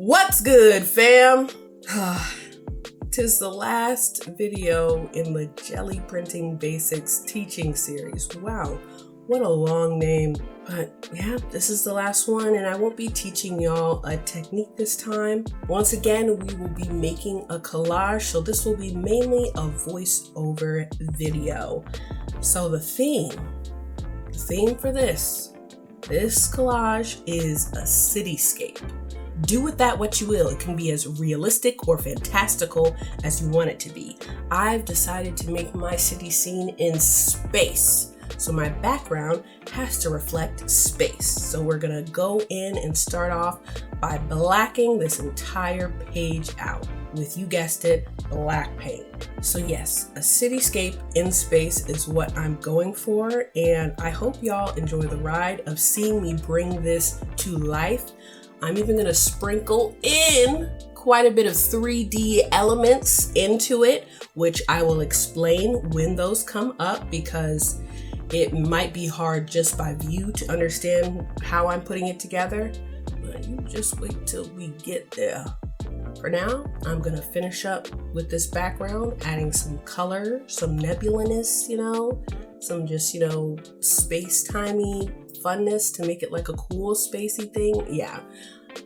What's good, fam? Tis the last video in the Gelli Printing Basics teaching series. Wow, what a long name. But yeah, this is the last one, and I won't be teaching y'all a technique this time. Once again, we will be making a collage, so this will be mainly a voiceover video. So the theme for this collage is a cityscape. Do with that what you will. It can be as realistic or fantastical as you want it to be. I've decided to make my city scene in space, so my background has to reflect space. So we're gonna go in and start off by blacking this entire page out with, you guessed it, black paint. So yes, a cityscape in space is what I'm going for, and I hope y'all enjoy the ride of seeing me bring this to life. I'm even gonna sprinkle in quite a bit of 3D elements into it, which I will explain when those come up, because it might be hard just by view to understand how I'm putting it together, but you just wait till we get there. For now, I'm gonna finish up with this background, adding some color, some nebuliness, some just, space-timey funness to make it like a cool spacey thing. Yeah,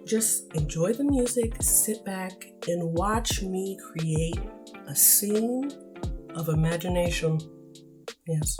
just enjoy the music, sit back, and watch me create a scene of imagination. Yes.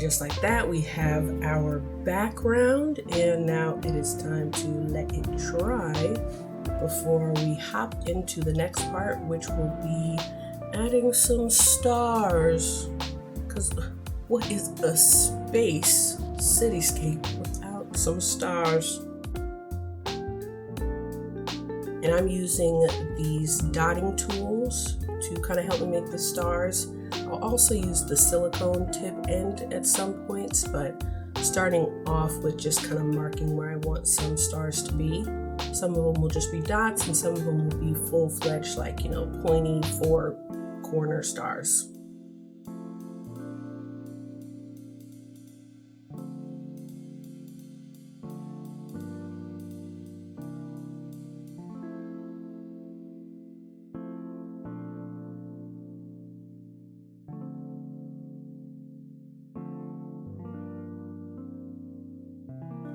just like that, we have our background, and now it is time to let it dry before we hop into the next part, which will be adding some stars. Because what is a space cityscape without some stars? And I'm using these dotting tools to kind of help me make the stars. I'll also use the silicone tip end at some points, but starting off with just kind of marking where I want some stars to be. Some of them will just be dots, and some of them will be full-fledged, like, pointy 4-corner stars.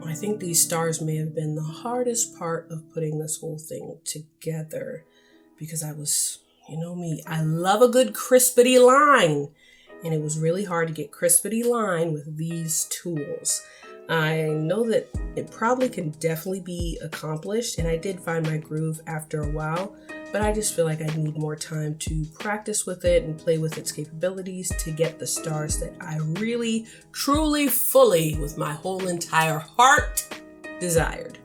I think these stars may have been the hardest part of putting this whole thing together, because I was, me, I love a good crispity line, and it was really hard to get crispity line with these tools. I know that it probably can definitely be accomplished, and I did find my groove after a while, but I just feel like I need more time to practice with it and play with its capabilities to get the stars that I really, truly, fully, with my whole entire heart, desired.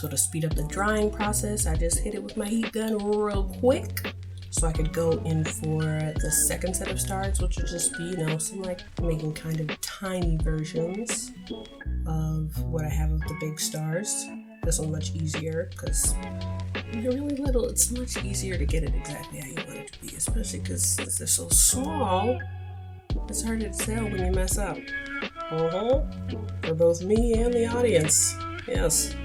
So to speed up the drying process, I just hit it with my heat gun real quick so I could go in for the second set of stars, which would just be, some like making kind of tiny versions of what I have of the big stars. This one's much easier because when you're really little, it's much easier to get it exactly how you want it to be, especially because they're so small. It's hard to tell when you mess up. For both me and the audience. Yes.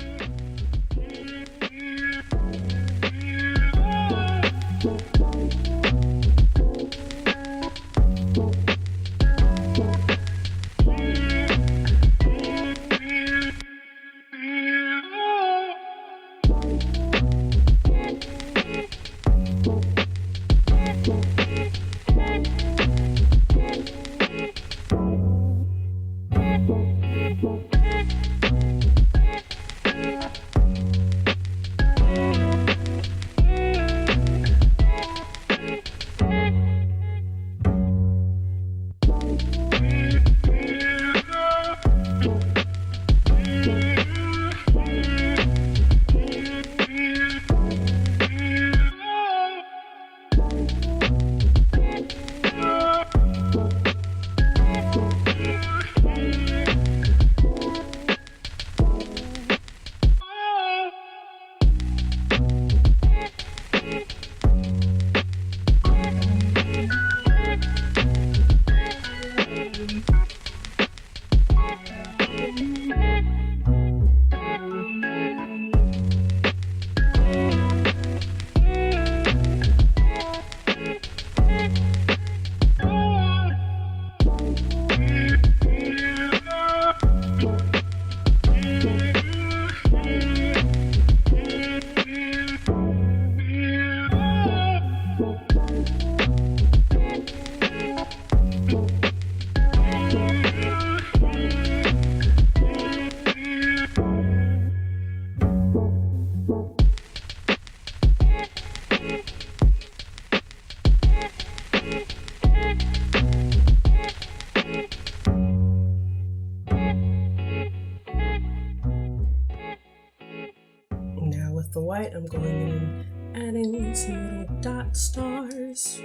With the white, I'm going in adding some little dot stars.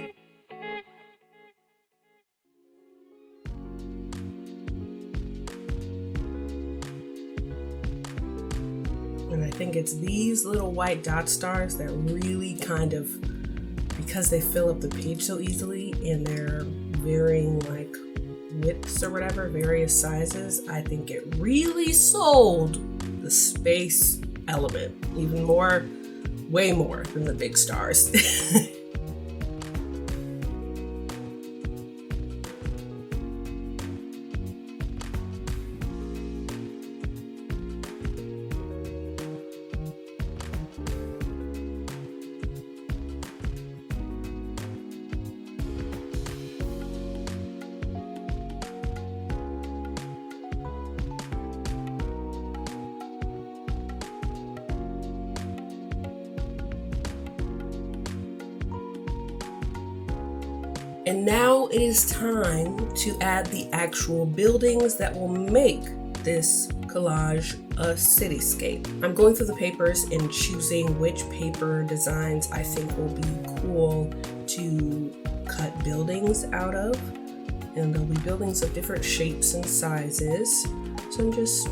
And I think it's these little white dot stars that really kind of, because they fill up the page so easily and they're varying like widths or whatever, various sizes, I think it really sold the space element even more, way more than the big stars. And now it is time to add the actual buildings that will make this collage a cityscape. I'm going through the papers and choosing which paper designs I think will be cool to cut buildings out of. And there'll be buildings of different shapes and sizes. So I'm just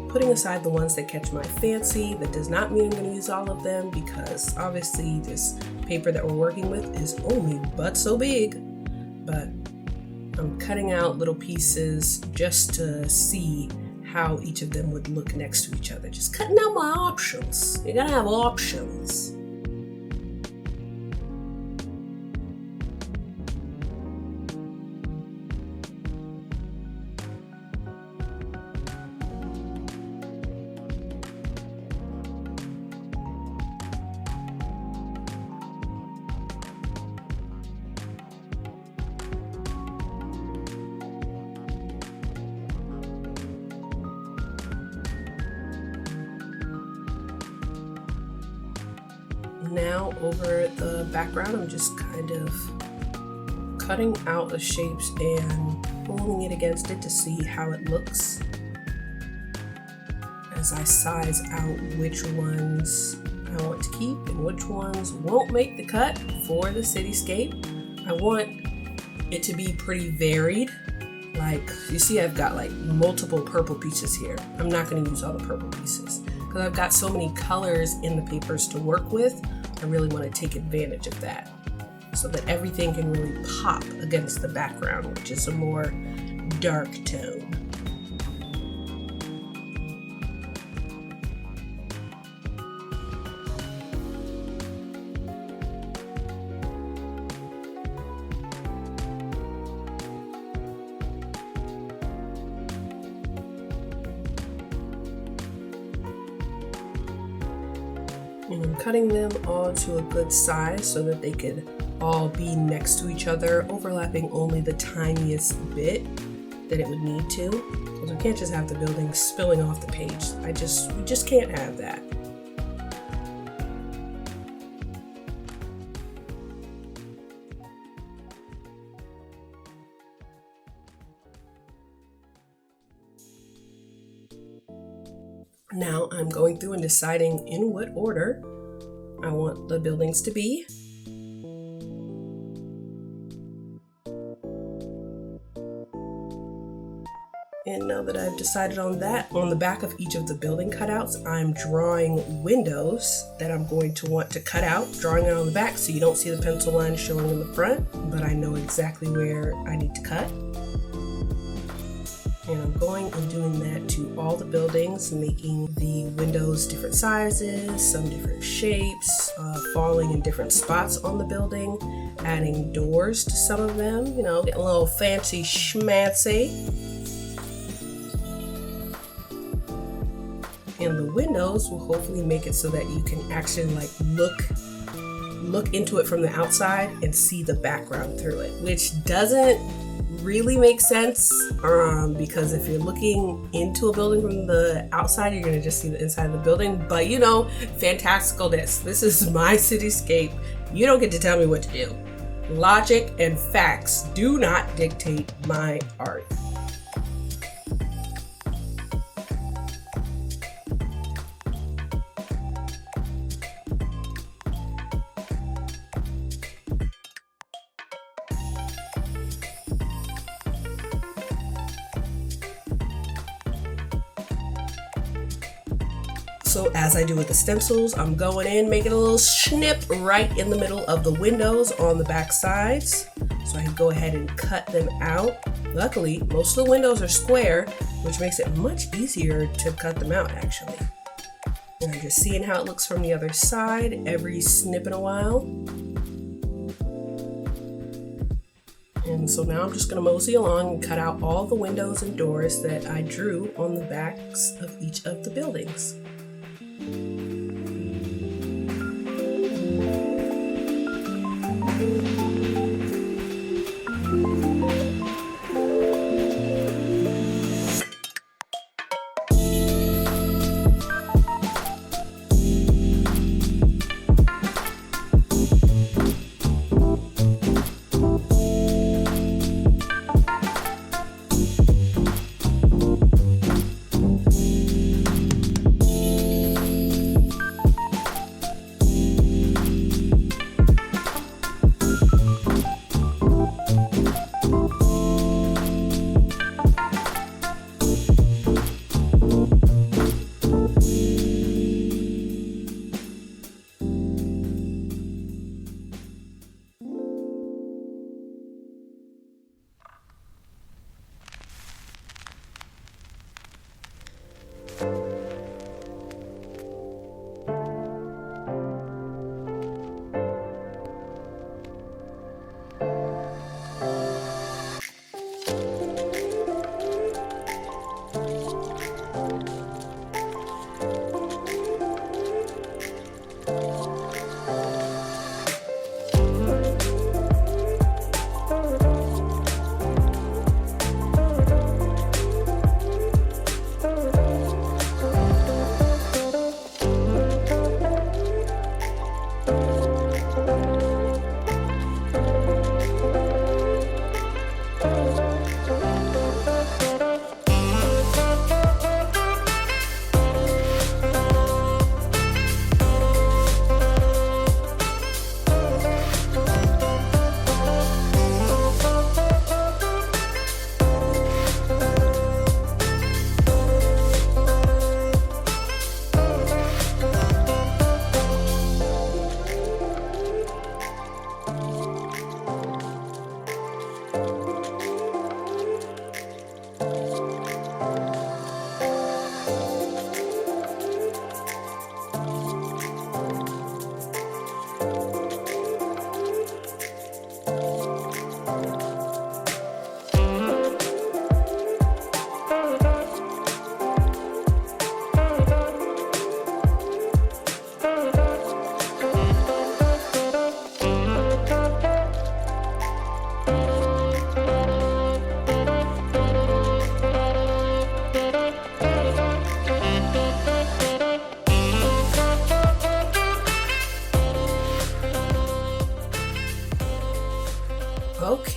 putting aside the ones that catch my fancy. That does not mean I'm going to use all of them because obviously this paper that we're working with is only but so big. But I'm cutting out little pieces just to see how each of them would look next to each other. Just cutting out my options. You gotta have options. Now over the background, I'm just kind of cutting out the shapes and pulling it against it to see how it looks. as I size out which ones I want to keep and which ones won't make the cut for the cityscape. I want it to be pretty varied. Like, you see I've got like multiple purple pieces here. I'm not going to use all the purple pieces because I've got so many colors in the papers to work with. I really want to take advantage of that so that everything can really pop against the background, which is a more dark tone. And I'm cutting them all to a good size so that they could all be next to each other, overlapping only the tiniest bit that it would need to. Because we can't just have the building spilling off the page. We just can't have that. Now I'm going through and deciding in what order I want the buildings to be. And now that I've decided on that, on the back of each of the building cutouts, I'm drawing windows that I'm going to want to cut out, drawing it on the back so you don't see the pencil line showing in the front, but I know exactly where I need to cut. And I'm going and doing that to all the buildings, making the windows different sizes, some different shapes, falling in different spots on the building, adding doors to some of them, you know, getting a little fancy schmancy. And the windows will hopefully make it so that you can actually like look into it from the outside and see the background through it, which doesn't really make sense because if you're looking into a building from the outside, you're going to just see the inside of the building. But you know, fantasticalness. This is my cityscape. You don't get to tell me what to do. Logic and facts do not dictate my art. So as I do with the stencils, I'm going in, making a little snip right in the middle of the windows on the back sides. So I can go ahead and cut them out. Luckily, most of the windows are square, which makes it much easier to cut them out actually. And I'm just seeing how it looks from the other side every snip in a while. And so now I'm just going to mosey along and cut out all the windows and doors that I drew on the backs of each of the buildings.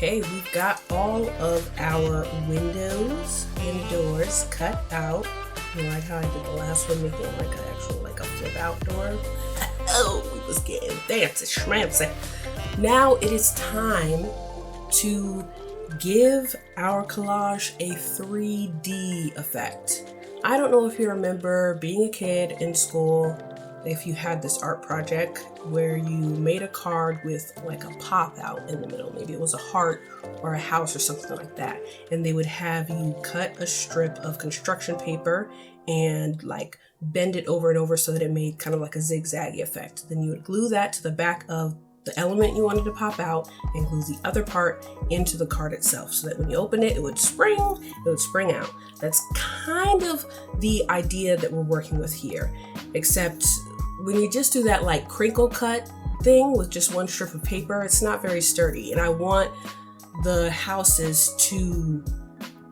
Okay, we've got all of our windows and doors cut out. You like how I did the last one, making like an actual, like a flip out door? Oh, we was getting fancy schmancy. Now it is time to give our collage a 3D effect. I don't know if you remember being a kid in school, if you had this art project where you made a card with like a pop out in the middle. Maybe it was a heart or a house or something like that. And they would have you cut a strip of construction paper and like bend it over and over so that it made kind of like a zigzaggy effect. Then you would glue that to the back of the element you wanted to pop out and glue the other part into the card itself so that when you open it, it would spring out. That's kind of the idea that we're working with here, except when you just do that like crinkle cut thing with just one strip of paper, it's not very sturdy. And I want the houses to,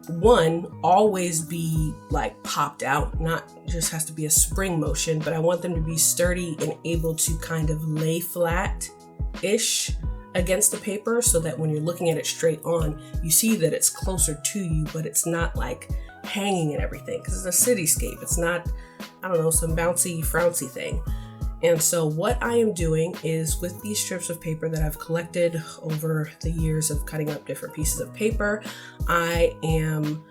one, always be like popped out, not just has to be a spring motion, but I want them to be sturdy and able to kind of lay flat-ish against the paper so that when you're looking at it straight on, you see that it's closer to you, but it's not like hanging and everything, because it's a cityscape. It's not, I don't know, some bouncy, frouncy thing. And so what I am doing is with these strips of paper that I've collected over the years of cutting up different pieces of paper, I am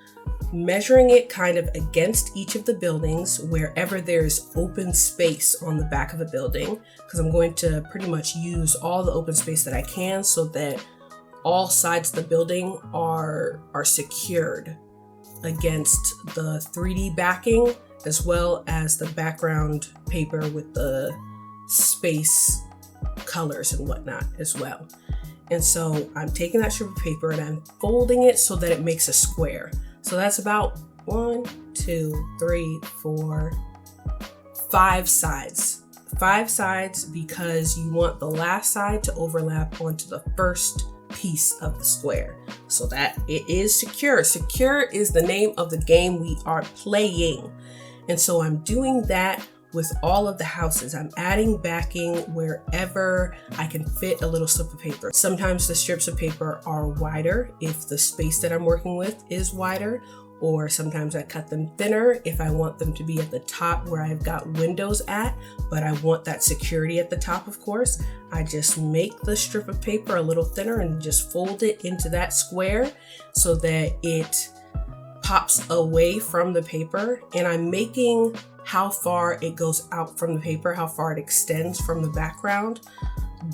measuring it kind of against each of the buildings wherever there's open space on the back of a building, because I'm going to pretty much use all the open space that I can so that all sides of the building are secured against the 3D backing, as well as the background paper with the space colors and whatnot as well. And so I'm taking that strip of paper and I'm folding it so that it makes a square. So that's about 1, 2, 3, 4, 5 sides. 5 sides because you want the last side to overlap onto the first piece of the square so that it is secure. Secure is the name of the game we are playing. And so I'm doing that with all of the houses. I'm adding backing wherever I can fit a little slip of paper. Sometimes the strips of paper are wider if the space that I'm working with is wider, or sometimes I cut them thinner if I want them to be at the top where I've got windows at, but I want that security at the top, of course. I just make the strip of paper a little thinner and just fold it into that square so that it pops away from the paper, and I'm making how far it goes out from the paper, how far it extends from the background,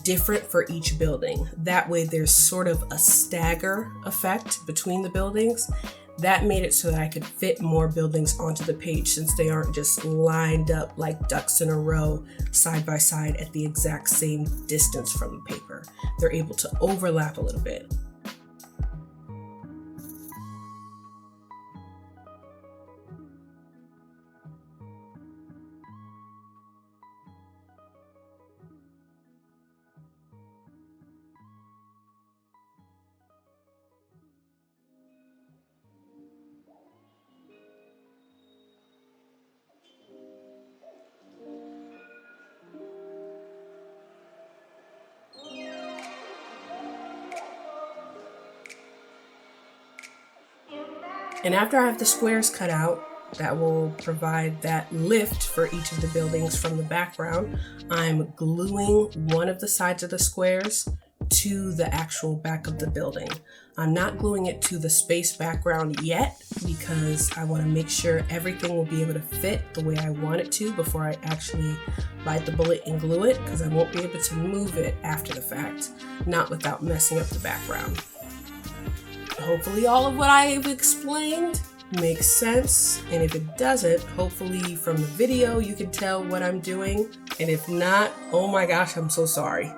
different for each building. That way there's sort of a stagger effect between the buildings. That made it so that I could fit more buildings onto the page since they aren't just lined up like ducks in a row side by side at the exact same distance from the paper. They're able to overlap a little bit. And after I have the squares cut out, that will provide that lift for each of the buildings from the background, I'm gluing one of the sides of the squares to the actual back of the building. I'm not gluing it to the space background yet because I want to make sure everything will be able to fit the way I want it to before I actually bite the bullet and glue it, because I won't be able to move it after the fact, not without messing up the background. Hopefully all of what I've explained makes sense, and if it doesn't, hopefully from the video you can tell what I'm doing, and if not, oh my gosh, I'm so sorry.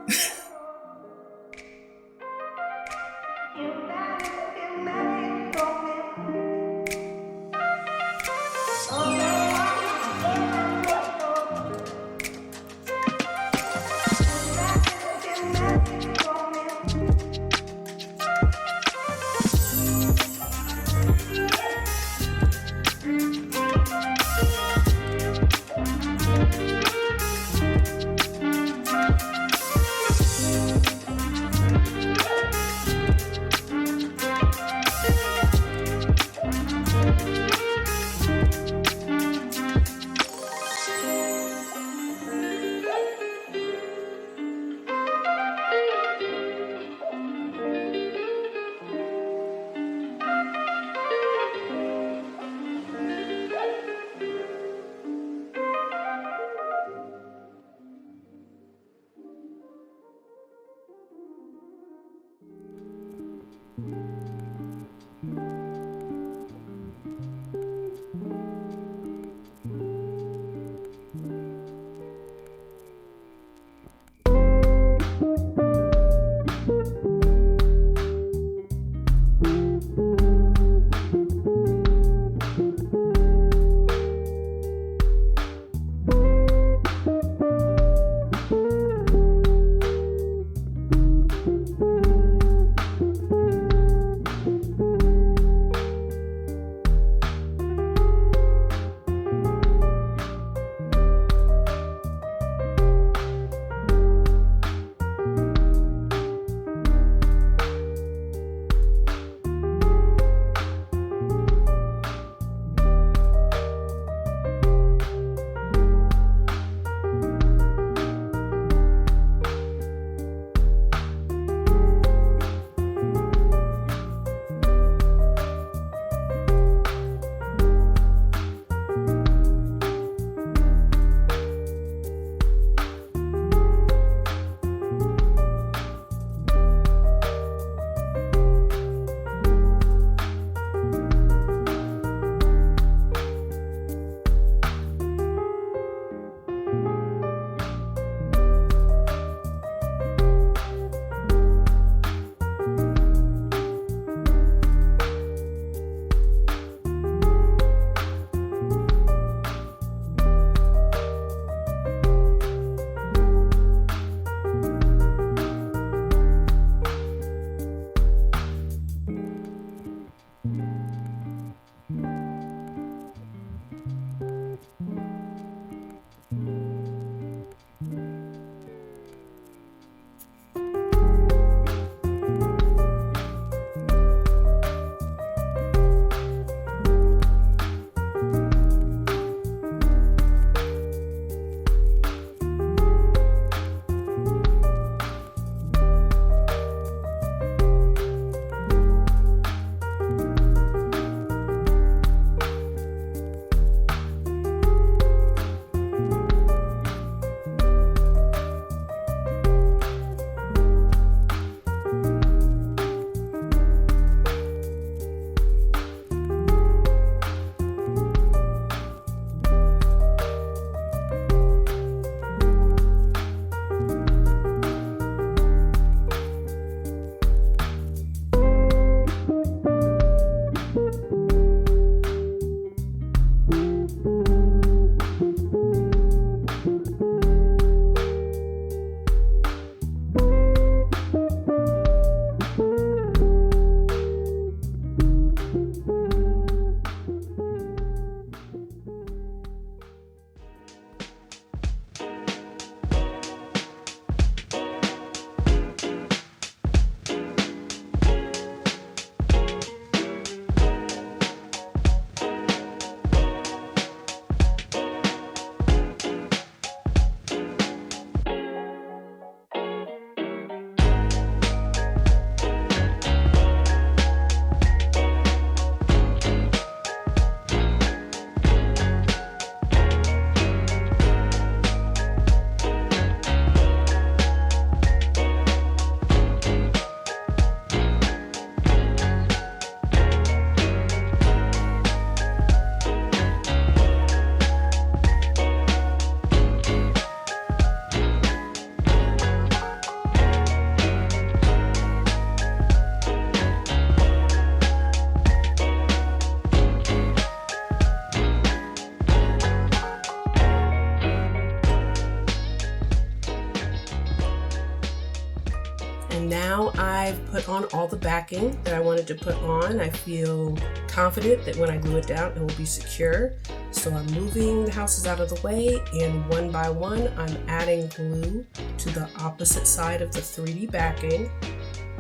Now I've put on all the backing that I wanted to put on. I feel confident that when I glue it down, it will be secure. So I'm moving the houses out of the way, and one by one, I'm adding glue to the opposite side of the 3D backing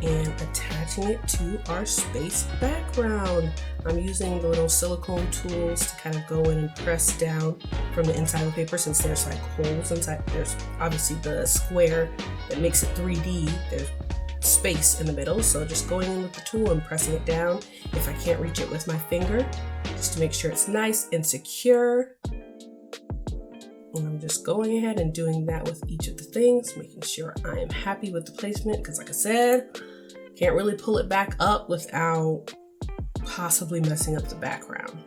and attaching it to our space background. I'm using the little silicone tools to kind of go in and press down from the inside of the paper, since there's like holes inside. There's obviously the square that makes it 3D. There's space in the middle, so just going in with the tool and pressing it down if I can't reach it with my finger, just to make sure it's nice and secure. And I'm just going ahead and doing that with each of the things, making sure I am happy with the placement, because like I said, Can't really pull it back up without possibly messing up the background.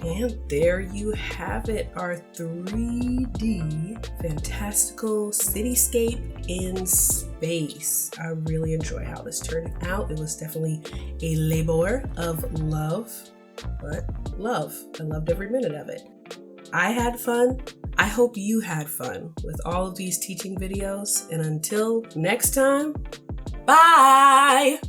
And there you have it, our 3D fantastical cityscape in space. I really enjoy how this turned out. It was definitely a labor of love, but love. I loved every minute of it. I had fun. I hope you had fun with all of these teaching videos. And until next time, bye!